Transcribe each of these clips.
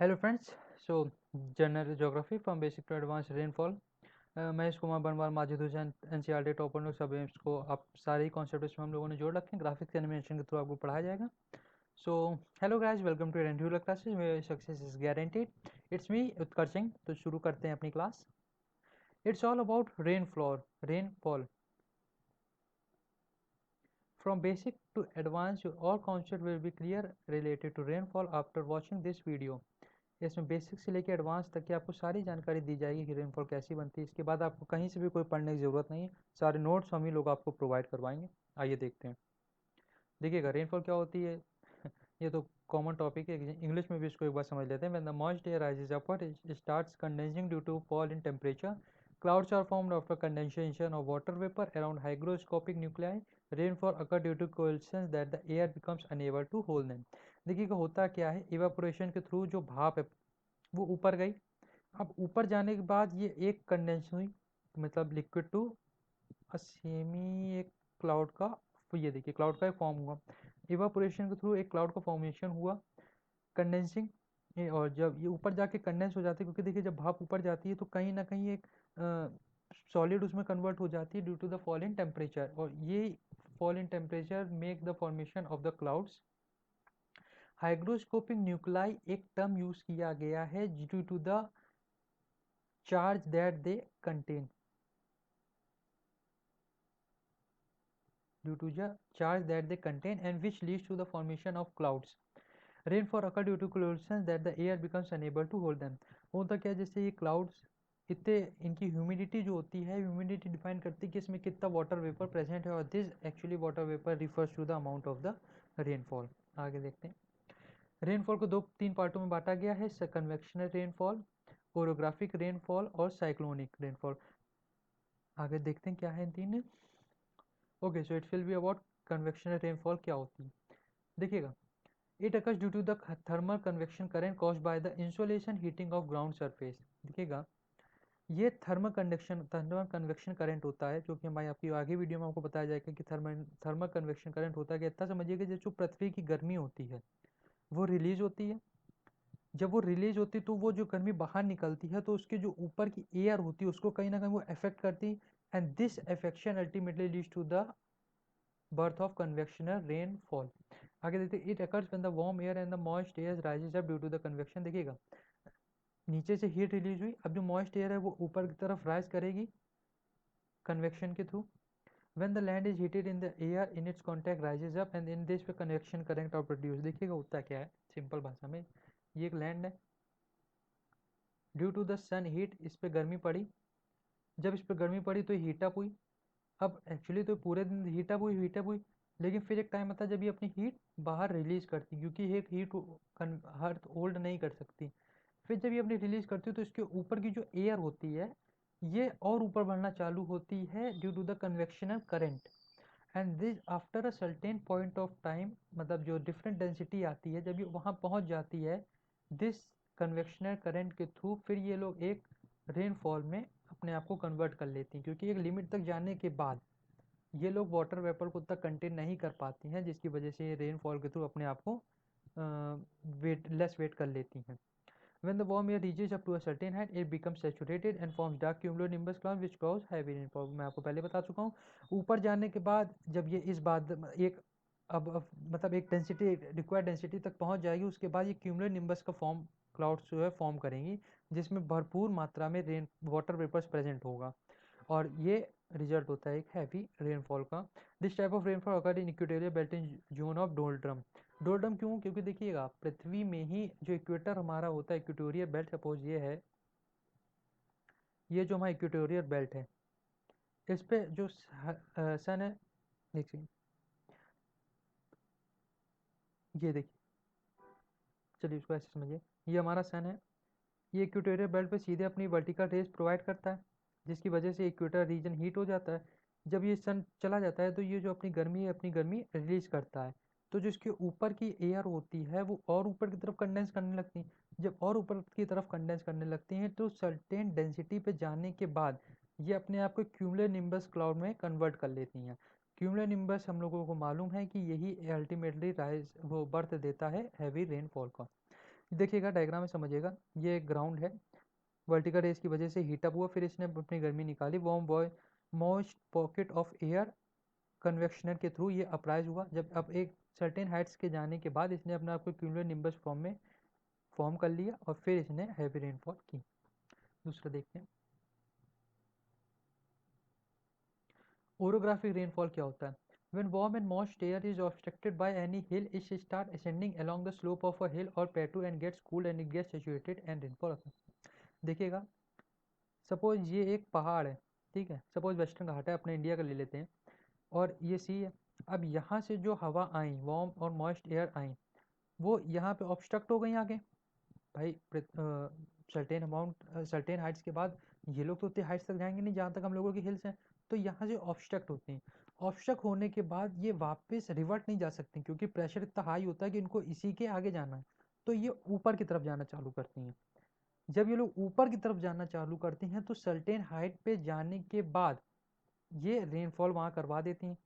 Hello friends. So general geography from basic to advance rainfall. Mahesh Kumar Banwal, Majid Hussain, NCERT topper लोग सब इसको आप सारे ही कॉन्सेप्ट इसमें हम लोगों ने जोड़ रखे हैं। ग्राफिक्स एनिमेशन के थ्रू आपको पढ़ाया जाएगा। So hello guys, welcome to rendular classes where success is guaranteed. It's me Utkarsh Singh. तो शुरू करते हैं अपनी class. It's all about rainfall from basic to advance. All concept will be clear related to rainfall after watching this video. इसमें basic से लेकर advance तक की आपको सारी जानकारी दी जाएगी कि रेनफॉल कैसी बनती है। इसके बाद आपको कहीं से भी कोई पढ़ने की ज़रूरत नहीं है, सारे नोट्स हम ही लोग आपको प्रोवाइड करवाएंगे। आइए देखते हैं। देखिएगा रेनफॉल क्या होती है। ये तो कॉमन टॉपिक है, इंग्लिश में भी इसको एक बार समझ लेते हैं। When the moist air rises upward it starts condensing due to fall in temperature. Clouds are formed after condensation of water vapor around hygroscopic nuclei. Rainfall occur due to coalescence that the air becomes unable to hold them. देखिएगा होता क्या है, evaporation के through जो भाप है वो ऊपर गई। अब ऊपर जाने के बाद ये एक कंडेंस हुई, मतलब लिक्विड टू सेमी एक क्लाउड का, ये देखिए क्लाउड का एक फॉर्म हुआ। इवापोरेशन के थ्रू एक क्लाउड का फॉर्मेशन हुआ, कंडेंसिंग। और जब ये ऊपर जाके कंडेंस हो जाती है, क्योंकि देखिए जब भाप ऊपर जाती है तो कहीं ना कहीं एक सॉलिड उसमें कन्वर्ट हो जाती है due to the fall in temperature. और ये fall in temperature make the formation of the clouds. Hygroscopic nuclei एक टर्म यूज किया गया है due to the charge that they contain, due to the charge that they contain and which leads to the formation of clouds. Rainfall occur due to coalescence that the air becomes unable to hold them. होता क्या है, जैसे ये clouds इतने, इनकी humidity जो होती है, ह्यूमिडिटी डिफाइन करती है कि इसमें कितना वाटर वेपर प्रेजेंट है, और this actually water vapour refers to the amount of the rainfall. आगे देखते हैं। रेनफॉल को तीन पार्टों में बांटा गया है: कन्वेक्शनल रेनफॉल, ओरोग्राफिक रेनफॉल और साइक्लोनिक रेनफॉल। आगे देखते हैं क्या है इन तीन। Okay, so it will be about convectional rainfall क्या होती है। देखिएगा, it occurs due to the thermal convection current caused by the insolation heating of ground surface. देखिएगा, ये थर्मल कन्वेक्शन करंट होता है, जो कि हमारी आपकी आगे वीडियो में आपको बताया जाएगा कि थर्मल कन्वेक्शन करंट होता है कि इतना समझिएगा, जो पृथ्वी की गर्मी होती है वो रिलीज होती है। जब वो रिलीज होती है तो वो जो गर्मी बाहर निकलती है तो उसके जो ऊपर की एयर होती है उसको कहीं ना कहीं वो अफेक्ट करती है, and this affection ultimately leads to the birth of convectional rainfall. आगे देखते हैं। It occurs when the warm air and the moist air rises up due to the convection. देखिएगा, नीचे से हीट रिलीज हुई, अब जो मॉइस्ट एयर है वो ऊपर की तरफ राइज करेगी कन्वेक्शन के through. When the land is heated in the air in its contact rises up and in this पे कन्वेक्शन करंट और प्रोड्यूस। देखिएगा होता क्या है, सिंपल भाषा में, ये एक लैंड है, due to the sun heat इस पर गर्मी पड़ी। जब इस पर गर्मी पड़ी तो हीटअप हुई। अब एक्चुअली तो पूरे दिन हीटअप हुई, लेकिन फिर एक टाइम आता है जब ये अपनी हीट बाहर रिलीज करती, क्योंकि एक हीट हर होल्ड नहीं कर सकती। फिर जब ये अपनी रिलीज करती है तो इसके ऊपर की जो एयर होती है ये और ऊपर बढ़ना चालू होती है due to the convectional current. And this after a certain point of time, मतलब जो डिफरेंट डेंसिटी आती है जब ये वहाँ पहुँच जाती है दिस कन्वेक्शनल करंट के थ्रू, फिर ये लोग एक रेनफॉल में अपने आप को कन्वर्ट कर लेती हैं। क्योंकि एक लिमिट तक जाने के बाद ये लोग वाटर वेपर को उतना कंटेन नहीं कर पाती हैं, जिसकी वजह से ये रेनफॉल के थ्रू अपने आप को वेट कर लेती हैं। When the warm air reaches up to a certain height, it becomes saturated and forms dark cumulonimbus clouds which cause heavy rainfall. मैं आपको पहले बता चुका हूँ। ऊपर जाने के बाद जब ये इस बात एक अब मतलब एक डेंसिटी, रिक्वायर्ड डेंसिटी तक पहुँच जाएगी, उसके बाद ये क्यूमुलोनिम्बस का फॉर्म, क्लाउड्स जो है फॉर्म करेंगी, जिसमें भरपूर मात्रा में रेन वाटर वेपर्स प्रेजेंट होगा, और ये रिजल्ट होता है एक हैवी रेनफॉल का। This type of rainfall occur in equatorial belt in zone of doldrum. Doldrum क्यों? क्योंकि देखिएगा पृथ्वी में ही जो इक्वेटर हमारा होता है, इक्वेटोरियल बेल्ट, सपोज ये है, ये जो हमारा इक्वेटोरियल बेल्ट है, इस पे जो सन है, देखिए ये देखिए, चलिए इसको ऐसे समझिए, ये हमारा सन है, ये इक्वेटोरियल बेल्ट पे सीधे अपनी वर्टिकल रेज प्रोवाइड करता है, जिसकी वजह से इक्वेटर रीजन हीट हो जाता है। जब ये सन चला जाता है तो ये जो अपनी गर्मी है, अपनी गर्मी रिलीज करता है, तो जो इसके ऊपर की एयर होती है वो और ऊपर की तरफ कंडेंस करने लगती है। जब और ऊपर की तरफ कंडेंस करने लगती हैं तो सर्टेन डेंसिटी पे जाने के बाद ये अपने आप को क्यूमुलोनिम्बस क्लाउड में कन्वर्ट कर लेती हैं। क्यूमुलोनिम्बस हम लोगों को मालूम है कि यही अल्टीमेटली राइज वो बर्थ देता है हैवी रेनफॉल का। देखिएगा डायग्राम में समझिएगा, ये ग्राउंड है, वर्टिकल रेस की वजह से हीटअप हुआ, फिर इसने अपनी गर्मी निकाली, warm by most pocket of air convection के थ्रू ये अपराइज हुआ। जब अब एक सर्टेन हाइट्स के जाने के बाद इसने अपने आप को क्यूमुलर निम्बस फॉर्म में फॉर्म कर लिया और फिर इसने हैवी रेनफॉल की। दूसरा देखते हैं, ओरोग्राफिक रेनफॉल क्या होता है? When warm and moist air is obstructed by any hill, it start ascending along the slope of a hill or plateau and gets cooled and it gets saturated and rainfall occurs। देखिएगा, suppose ये एक पहाड़ है, ठीक है, suppose western घाट है, अपने India का ले लेते हैं, और ये सी है। अब यहाँ से जो हवा आई, वार्म और मॉइस्ट एयर आई, वो यहाँ पे ऑब्स्ट्रक्ट हो गई आगे। भाई सर्टेन अमाउंट सर्टेन हाइट्स के बाद ये लोग तो उतनी हाइट्स तक जाएंगे नहीं जहाँ तक हम लोगों की हिल्स हैं, तो यहाँ से ऑब्स्ट्रक्ट होती हैं। ऑब्स्ट्रक्ट होने के बाद ये वापस रिवर्ट नहीं जा सकती, क्योंकि प्रेशर इतना हाई होता है कि इनको इसी के आगे जाना है, तो ये ऊपर की तरफ जाना चालू करती हैं। जब ये लोग ऊपर की तरफ जाना चालू करती हैं तो सर्टेन हाइट पे जाने के बाद ये रेनफॉल वहाँ करवा देती हैं।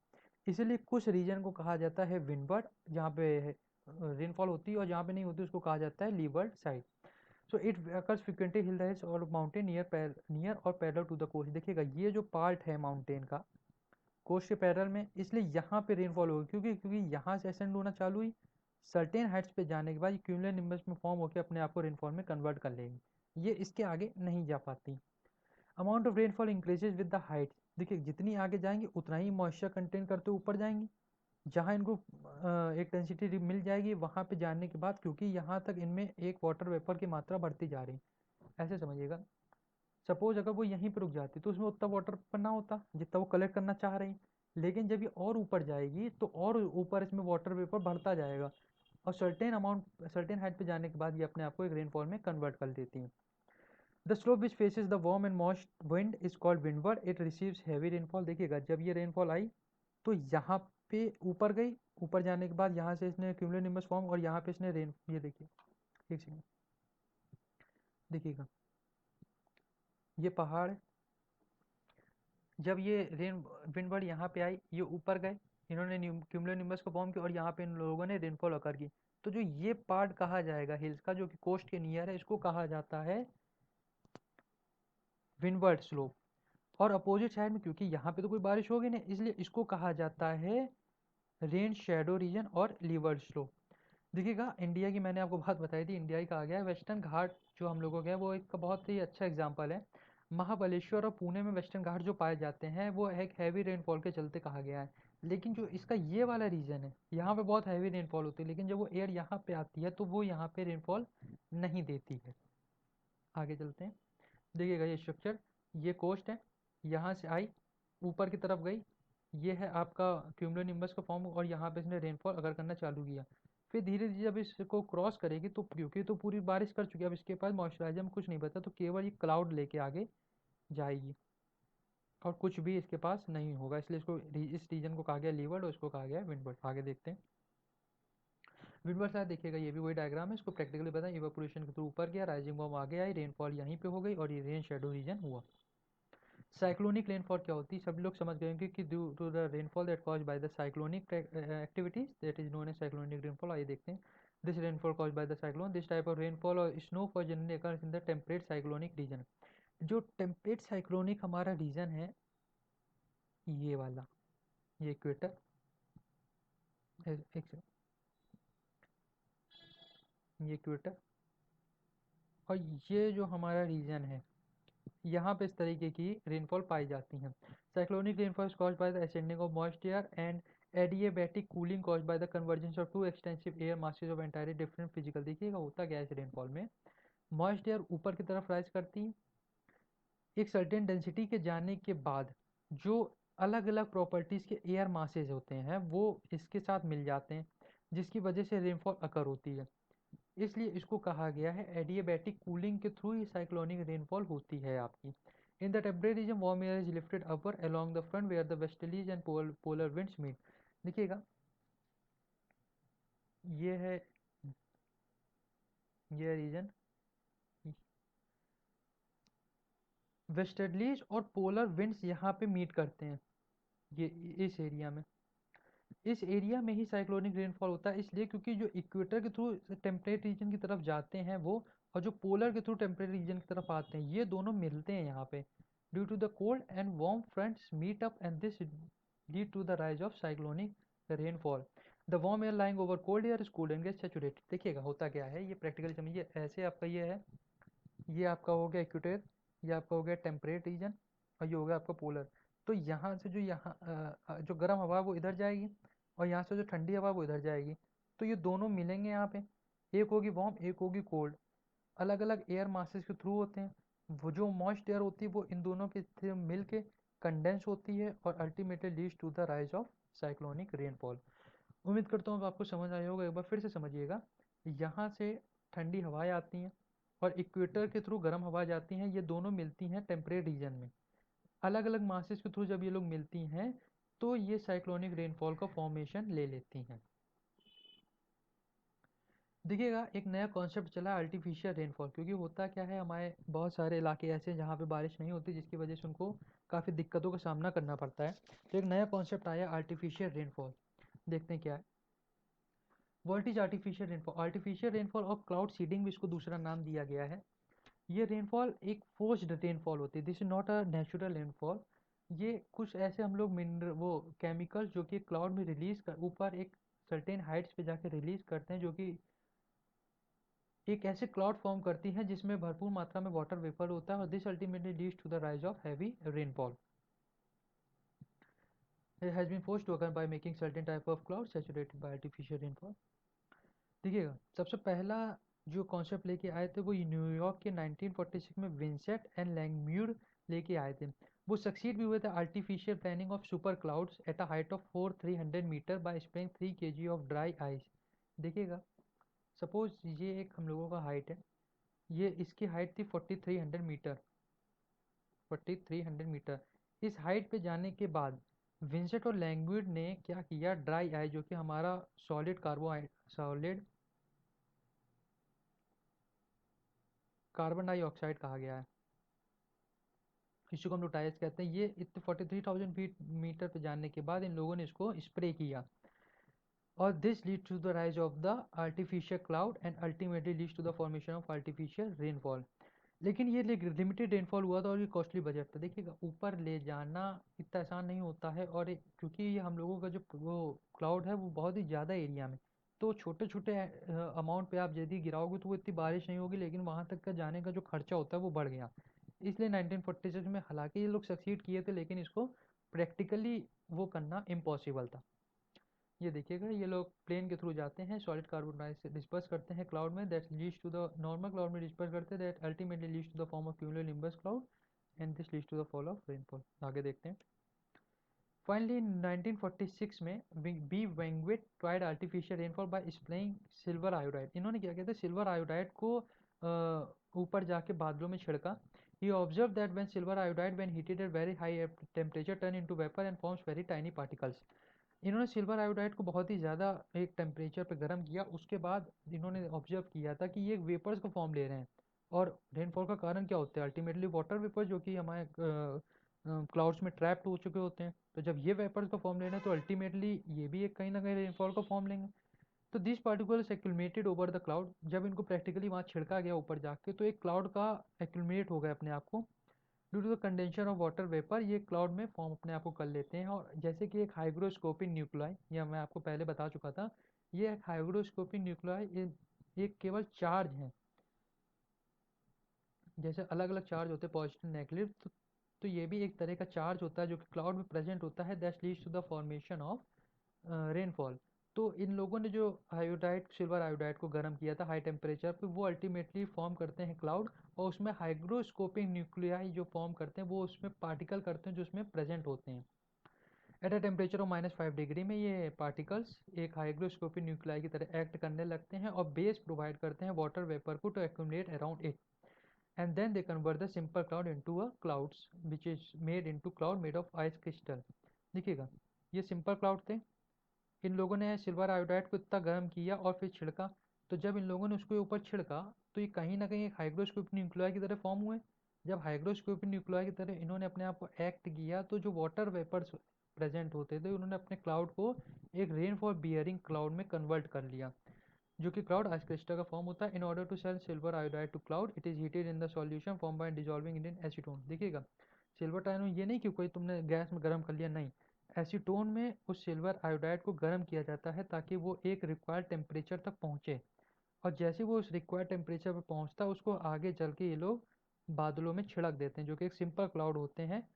इसीलिए कुछ रीजन को कहा जाता है विंडवर्ड, जहाँ पे रेनफॉल होती है, और जहाँ पे नहीं होती उसको कहा जाता है levered side. So it occurs frequently hill hills और माउंटेन नियर और पैरेलल टू द कोस्ट। देखिएगा, ये जो पार्ट है माउंटेन का कोस्ट के पैरेलल में, इसलिए यहाँ पे रेनफॉल होगी, क्योंकि यहाँ से असेंड होना चालू हुई, सर्टेन हाइट्स पे जाने के बाद क्यूमुलर निम्बस में फॉर्म होकर अपने आप को रेनफॉल में कन्वर्ट कर लेगी, ये इसके आगे नहीं जा पाती। Amount of rainfall increases with the height. देखिए, जितनी आगे जाएंगे उतना ही मॉइस्चर कंटेन करते ऊपर जाएंगी, जहाँ इनको एक डेंसिटी मिल जाएगी, वहाँ पे जाने के बाद, क्योंकि यहाँ तक इनमें एक वाटर वेपर की मात्रा बढ़ती जा रही, ऐसे समझिएगा। सपोज अगर वो यहीं पर रुक जाती तो उसमें उतना वाटर वेपर ना होता जितना वो कलेक्ट करना चाह रही, लेकिन जब ये और ऊपर जाएगी तो और ऊपर इसमें वाटर वेपर बढ़ता जाएगा, और सर्टेन हाइट पे जाने के बाद ये अपने आप को एक रेनफॉल में कन्वर्ट कर देती है। The slope which faces the warm and moist wind is called windward, it receives heavy rainfall. देखिएगा, जब ये रेनफॉल आई तो यहाँ पे ऊपर गई, ऊपर जाने के बाद यहाँ से इसने क्यूमुलोनिम्बस फॉर्म, और यहाँ पे इसने रेन, ये देखिए, एक सेकंड, देखिएगा, ये पहाड़ है, जब ये रेन विंडवर्ड यहाँ पे आई, ये ऊपर गए, इन्होंने क्यूमुलोनिम्बस को फॉर्म किया, और यहाँ पे इन लोगों ने रेनफॉल अकर की। तो जो ये पार्ट कहा जाएगा हिल्स का, जो कि कोस्ट के नियर है, इसको कहा जाता है विंडवर्ड स्लोप। और अपोजिट साइड में, क्योंकि यहाँ पे तो कोई बारिश होगी नहीं, इसलिए इसको कहा जाता है रेन शेडो रीजन और लीवर्ड स्लोप। देखिएगा, इंडिया की मैंने आपको बात बताई थी, इंडिया ही कहा गया है। वेस्टर्न घाट जो हम लोगों के हैं, वो एक बहुत ही अच्छा एग्जाम्पल है। महाबलेश्वर और पुणे में वेस्टर्न घाट जो पाए जाते हैं, वो एक हैवी रेनफॉल के चलते कहा गया है। लेकिन जो इसका ये वाला रीजन है, यहाँ पे बहुत हैवी रेनफॉल होती है, लेकिन जब वो एयर यहाँ पे आती है तो वो यहाँ पे रेनफॉल नहीं देती है। आगे चलते हैं, देखिएगा, ये स्ट्रक्चर, ये कोस्ट है, यहाँ से आई, ऊपर की तरफ गई, ये है आपका क्यूमुलोनिम्बस का फॉर्म, और यहाँ पे इसने रेनफॉल अगर करना चालू किया। फिर धीरे धीरे जब इसको क्रॉस करेगी, तो क्योंकि तो पूरी बारिश कर चुकी है, अब इसके पास मॉइस्चराइजर में कुछ नहीं बचा, तो केवल ये क्लाउड लेके आगे जाएगी, और कुछ भी इसके पास नहीं होगा, इसलिए इसको इस रीजन को कहा गया लीवर्ड, और इसको कहा गया विंडवर्ड। आगे देखते हैं, विंडवर्ड साइड देखिएगा, ये भी वही डायग्राम है, इसको प्रैक्टिकली बताएं। इवेपोरेशन के थ्रू ऊपर गया, राइजिंग वार्म आगे आई, रेनफॉल यहीं पे हो गई, और ये रेन शेडो रीजन हुआ। साइक्लोनिक रेनफॉल क्या होती है? सभी लोग समझ गए होंगे कि due to the rainfall that caused by the cyclonic activities that is known as cyclonic rainfall. आइए देखते हैं, this rainfall caused by the cyclone, this type of rainfall और snowfall generally occurs in the temperate cyclonic region. जो temperate cyclonic हमारा region है, ये वाला, ये इक्वेटर, ये इक्वेटर, और ये जो हमारा रीजन है, यहाँ पे इस तरीके की रेनफॉल पाई जाती हैं। Cyclonic rainfall caused by the ascending of moist air and adiabatic cooling caused by the convergence of two extensive air masses of entirely different physical. देखिएगा, होता क्या है इस रेनफॉल में, मॉइस्ट एयर ऊपर की तरफ राइज करती है, एक सर्टेन डेंसिटी के जाने के बाद जो अलग अलग प्रॉपर्टीज़ के एयर मासेज होते हैं वो इसके साथ मिल जाते हैं, जिसकी वजह से रेनफॉल अकर होती है। इसलिए इसको कहा गया है एडियाबैटिक कूलिंग के थ्रू ही साइक्लोनिक रेनफॉल होती है आपकी। In the temperate region warm air is lifted upward along the front where the westerlies and polar winds meet. देखिएगा, ये है, ये रीजन, वेस्टर्लीज और पोलर विंड्स यहाँ पे मीट करते हैं, ये इस एरिया में। इस एरिया में ही साइक्लोनिक रेनफॉल होता है, इसलिए क्योंकि जो इक्वेटर के थ्रू टेम्परेट रीजन की तरफ जाते हैं वो, और जो पोलर के थ्रू टेम्परेट रीजन की तरफ आते हैं, ये दोनों मिलते हैं यहाँ पे। Due to the cold and warm fronts meet up and this lead to the rise of cyclonic rainfall. The warm air lying over cold air is cooled and gets saturated. देखिएगा होता क्या है, ये प्रैक्टिकली समझिए। ऐसे आपका ये है, ये आपका हो गया इक्वेटर, ये आपका हो गया टेम्परेट रीजन, और ये हो गया आपका पोलर। तो यहाँ से जो जो गर्म हवा है वो इधर जाएगी, और यहाँ से जो ठंडी हवा है वो इधर जाएगी। तो ये दोनों मिलेंगे यहाँ पे, एक होगी वार्म एक होगी कोल्ड। अलग अलग एयर मासेस के थ्रू होते हैं। वो जो मॉइस्ट एयर होती है वो इन दोनों के थ्रू मिल के कंडेंस होती है और ultimately leads to the rise of cyclonic rainfall. उम्मीद करता हूँ आपको समझ आया होगा। एक बार फिर से समझिएगा। यहाँ से ठंडी हवाएं आती हैं और इक्वेटर के थ्रू गर्म हवा जाती हैं, ये दोनों मिलती हैं टेम्परेट रीजन में। अलग अलग मासेस के थ्रू जब ये लोग मिलती हैं तो ये साइक्लोनिक रेनफॉल का फॉर्मेशन ले लेती हैं। देखिएगा एक नया कॉन्सेप्ट चला आर्टिफिशियल रेनफॉल, क्योंकि होता क्या है, हमारे बहुत सारे इलाके ऐसे हैं जहाँ पे बारिश नहीं होती, जिसकी वजह से उनको काफ़ी दिक्कतों का सामना करना पड़ता है। तो एक नया कॉन्सेप्ट आया आर्टिफिशियल रेनफॉल। देखते हैं क्या है। What is artificial rainfall? Artificial rainfall और क्लाउड सीडिंग भी इसको दूसरा नाम दिया गया है। ये रेनफॉल एक फोर्स्ड रेनफॉल होती है, this is not a natural rainfall. ये कुछ ऐसे हम लोग मिनरल वो केमिकल्स जो कि क्लाउड में रिलीज कर ऊपर एक सर्टेन हाइट्स पे जाके रिलीज करते हैं, जो कि एक ऐसे क्लाउड फॉर्म करती हैं जिसमें भरपूर मात्रा में वाटर वेपर होता है, और this ultimately leads to the rise of heavy rainfall. It has been forced to occur by making certain type of cloud saturated by artificial rainfall। देखिएगा सबसे पहला जो कॉन्सेप्ट लेके आए थे वो न्यूयॉर्क के 1946 में विंसेंट एंड लैंगम्यूर लेके आए थे। वो सक्सीड भी हुए थे artificial planning of super clouds at a height of 4,300 metre by spraying 3 kg of dry ice. देखिएगा सपोज ये एक हम लोगों का हाइट है, ये इसकी हाइट थी 4,300 मीटर। 4,300 मीटर इस हाइट पे जाने के बाद विंसेंट और लैंगम्यूर ने क्या किया, ड्राई आइस जो कि हमारा सॉलिड कार्बन डाइऑक्साइड कहा गया है, इसी को हम लोग टाइस कहते हैं, ये इतने 43,000 फीट मीटर पे जाने के बाद इन लोगों ने इसको स्प्रे किया, और this lead to the rise of the artificial cloud and ultimately leads to the formation of artificial rainfall. लेकिन ये लिमिटेड रेनफॉल हुआ था और ये कॉस्टली बजट था। देखिएगा ऊपर ले जाना इतना आसान नहीं होता है, और क्योंकि ये हम लोगों का जो वो क्लाउड है वो बहुत ही ज़्यादा एरिया में, तो छोटे छोटे अमाउंट पे आप यदि गिराओगे तो वो इतनी बारिश नहीं होगी, लेकिन वहाँ तक का जाने का जो खर्चा होता है वो बढ़ गया। इसलिए 1946 में हालांकि ये लोग सक्सीड किए थे, लेकिन इसको प्रैक्टिकली वो करना इम्पॉसिबल था। ये देखिएगा ये लोग प्लेन के थ्रू जाते हैं, सॉलिड कार्बन डाइऑक्साइड डिस्पर्स करते हैं क्लाउड में, that leads to the normal cloud में डिस्पर्स करते हैं, that ultimately leads to the form of cumulonimbus cloud and this leads to the fall of rainfall. आगे देखते हैं। फाइनली 1946 में B Vonnegut tried artificial rainfall by spraying silver iodide. इन्होंने क्या किया था, सिल्वर आयोडाइड को ऊपर जाके बादलों में छिड़का। He observe that when silver iodide when heated at very high temperature turn into vapour and forms very tiny particles. इन्होंने सिल्वर आयोडाइड को बहुत ही ज़्यादा एक टेम्परेचर पे गर्म किया, उसके बाद इन्होंने ऑब्जर्व किया था कि ये वेपर्स का फॉर्म ले रहे हैं। और रेनफॉल का कारण क्या होता है, अल्टीमेटली वाटर वेपर जो कि हमारे क्लाउड्स में ट्रैप्ड हो चुके होते हैं। तो जब ये वेपर्स का फॉर्म ले रहे हैं तो अल्टीमेटली ये भी एक कहीं ना कहीं रेनफॉल का फॉर्म लेंगे। तो this particles accumulated over the cloud, जब इनको प्रैक्टिकली वहाँ छिड़का गया ऊपर जाके तो एक क्लाउड का एक्यूमुलेट हो गया अपने आप को। Due to the condensation of water vapour ये क्लाउड में फॉर्म अपने आप को कर लेते हैं, और जैसे कि एक हाइग्रोस्कोपिक न्यूक्लाई, यह मैं आपको पहले बता चुका था, ये एक हाइग्रोस्कोपिक न्यूक्लाई एक केवल चार्ज है। जैसे अलग अलग चार्ज होते हैं पॉजिटिव नेगेटिव, तो ये भी एक तरह का चार्ज होता है जो कि क्लाउड में प्रेजेंट होता है, that leads to the formation of rainfall. तो इन लोगों ने जो आयोडाइड सिल्वर आयोडाइड को गर्म किया था हाई टेम्परेचर पे, वो अल्टीमेटली फॉर्म करते हैं क्लाउड, और उसमें हाइग्रोस्कोपिक न्यूक्लियाई जो फॉर्म करते हैं वो उसमें पार्टिकल करते हैं जो उसमें प्रेजेंट होते हैं। At a temperature of -5 degree में ये पार्टिकल्स एक हाइग्रोस्कोपिक न्यूक्लियाई की तरह एक्ट करने लगते हैं और बेस प्रोवाइड करते हैं वाटर वेपर को to accumulate around it, and then they convert the simple cloud into a clouds which is made into cloud made of ice crystal। देखिएगा ये सिंपल क्लाउड थे, इन लोगों ने सिल्वर आयोडाइड को इतना गर्म किया और फिर छिड़का, तो जब इन लोगों ने उसके ऊपर छिड़का तो ये कहीं ना कहीं एक हाइग्रोस्कोपिक न्यूक्लियाई की तरह फॉर्म हुए। जब हाइग्रोस्कोपिक न्यूक्लियाई की तरह इन्होंने अपने आप को एक्ट किया तो जो वाटर वेपर्स प्रेजेंट होते थे उन्होंने अपने क्लाउड को एक रेनफॉल बियरिंग क्लाउड में कन्वर्ट कर लिया, जो कि क्लाउड आइस क्रिस्टल का फॉर्म होता है। In order to sell silver iodide to cloud it is heated in the solution form by dissolving in acetone. देखिएगा, सिल्वर आयोडाइड ये नहीं कि कोई तुमने गैस में गर्म कर लिया, नहीं, एसीटोन में उस सिल्वर आयोडाइड को गर्म किया जाता है ताकि वो एक रिक्वायर्ड टेम्परेचर तक पहुँचे, और जैसे वो उस रिक्वायर्ड टेम्परेचर पर पहुँचता है उसको आगे चल के ये लोग बादलों में छिड़क देते हैं, जो कि एक सिंपल क्लाउड होते हैं।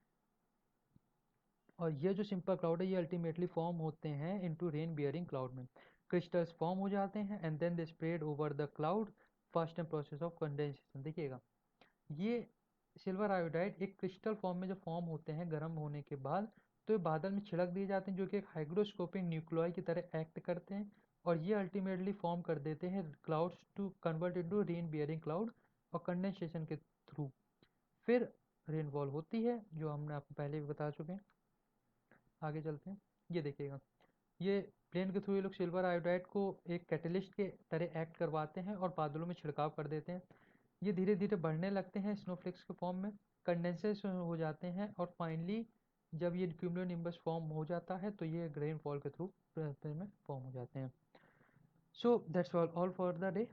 और ये जो सिंपल क्लाउड है ये अल्टीमेटली फॉर्म होते हैं इनटू रेन बियरिंग क्लाउड में, क्रिस्टल्स फॉर्म हो जाते हैं and then they spread over the cloud first time process of condensation. देखिएगा, ये सिल्वर आयोडाइड एक क्रिस्टल फॉर्म में जब फॉर्म होते हैं गर्म होने के बाद, तो ये बादल में छिड़क दिए जाते हैं जो कि एक हाइग्रोस्कोपिक न्यूक्लियाई की तरह एक्ट करते हैं, और ये अल्टीमेटली फॉर्म कर देते हैं clouds to convert into rain bearing cloud और कंडेंसेशन के थ्रू फिर रेनफॉल होती है, जो हमने आपको पहले भी बता चुके हैं। आगे चलते हैं। ये देखिएगा, ये प्लेन के थ्रू ये लोग सिल्वर आयोडाइड को एक कैटलिस्ट के तरह एक्ट करवाते हैं और बादलों में छिड़काव कर देते हैं। ये धीरे धीरे बढ़ने लगते हैं स्नोफ्लेक्स के फॉर्म में, कंडेंसेशन हो जाते हैं, और फाइनली जब ये क्यूमुलोनिम्बस फॉर्म हो जाता है तो ये रेनफॉल के थ्रू में फॉर्म हो जाते हैं। So that's all for the day.